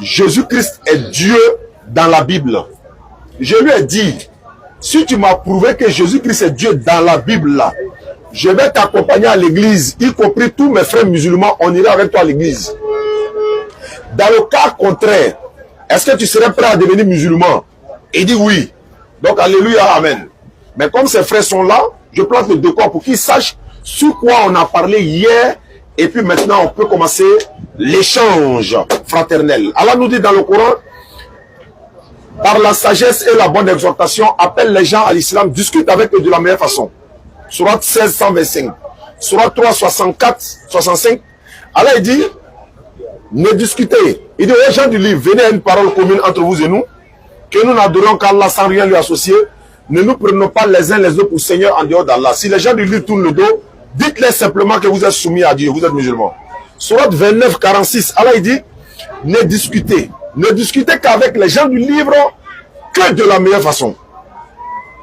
Jésus-Christ est Dieu dans la Bible. Je lui ai dit, si tu m'as prouvé que Jésus-Christ est Dieu dans la Bible, là, je vais t'accompagner à l'église, y compris tous mes frères musulmans, on ira avec toi à l'église. Dans le cas contraire, est-ce que tu serais prêt à devenir musulman? Il dit oui. Donc, alléluia, amen. Mais comme ces frères sont là, je plante le décor pour qu'ils sachent sur quoi on a parlé hier. Et puis maintenant, on peut commencer l'échange fraternel. Allah nous dit dans le Coran, par la sagesse et la bonne exhortation, appelle les gens à l'islam, discute avec eux de la meilleure façon. Surat 16, 125. Surat 3, 64, 65. Allah il dit, ne discutez. Il dit aux gens du livre, venez à une parole commune entre vous et nous, que nous n'adorons qu'Allah sans rien lui associer. Ne nous prenons pas les uns les autres pour Seigneur en dehors d'Allah. Si les gens du livre tournent le dos, dites-les simplement que vous êtes soumis à Dieu, vous êtes musulmans. Surat 29, 46, Allah il dit, ne discutez. Ne discutez qu'avec les gens du livre que de la meilleure façon.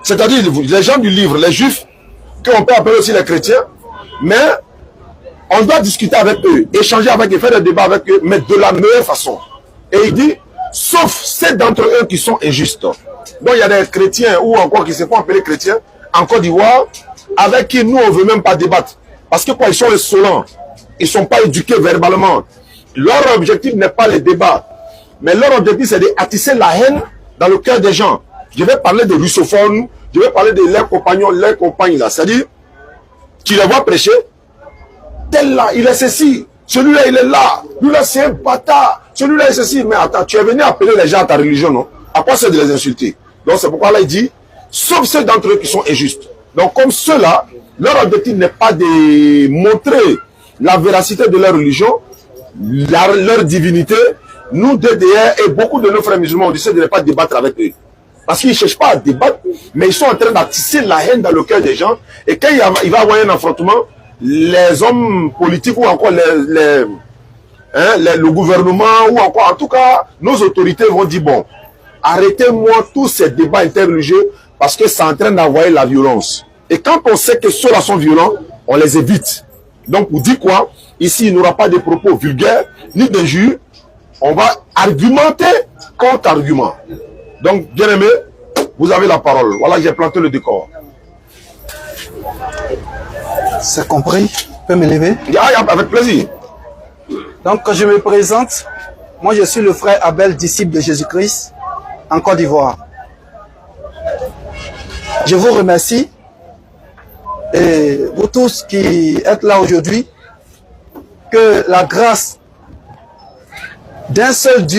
C'est-à-dire les gens du livre, les juifs, qu'on peut appeler aussi les chrétiens, mais on doit discuter avec eux, échanger avec eux, faire des débats avec eux, mais de la meilleure façon. Et il dit, sauf ceux d'entre eux qui sont injustes. Donc il y a des chrétiens ou encore qui se font appeler chrétiens en Côte d'Ivoire, avec qui nous on ne veut même pas débattre. Parce que quoi, ils sont insolents, ils ne sont pas éduqués verbalement. Leur objectif n'est pas les débats, mais leur objectif c'est d'attiser la haine dans le cœur des gens. Je vais parler des russophones, je vais parler de leurs compagnons, leurs compagnes là. C'est-à-dire, tu les vois prêcher, tel là, il est ceci, celui-là il est là, lui-là c'est un bâtard, celui-là est ceci. Mais attends, tu es venu appeler les gens à ta religion, non? À quoi c'est de les insulter? Donc c'est pourquoi là il dit, sauf ceux d'entre eux qui sont injustes. Donc comme ceux-là, leur objectif n'est pas de montrer la véracité de leur religion, leur divinité. Nous, DDR et beaucoup de nos frères musulmans, on décide de ne pas débattre avec eux. Parce qu'ils ne cherchent pas à débattre, mais ils sont en train d'attiser la haine dans le cœur des gens. Et quand il va y avoir un affrontement, les hommes politiques ou encore le gouvernement ou encore, en tout cas, nos autorités vont dire, bon, arrêtez-moi tous ces débats interreligieux parce que c'est en train d'envoyer la violence. Et quand on sait que ceux-là sont violents, on les évite. Donc, vous dites quoi? Ici, il n'y aura pas de propos vulgaires, ni d'injures. On va argumenter contre argument. Donc, bien aimé, vous avez la parole. Voilà, j'ai planté le décor. C'est compris. Tu peux me lever? Avec plaisir. Donc, je me présente. Moi, je suis le frère Abel, disciple de Jésus-Christ, en Côte d'Ivoire. Je vous remercie. Et vous tous qui êtes là aujourd'hui, que la grâce d'un seul Dieu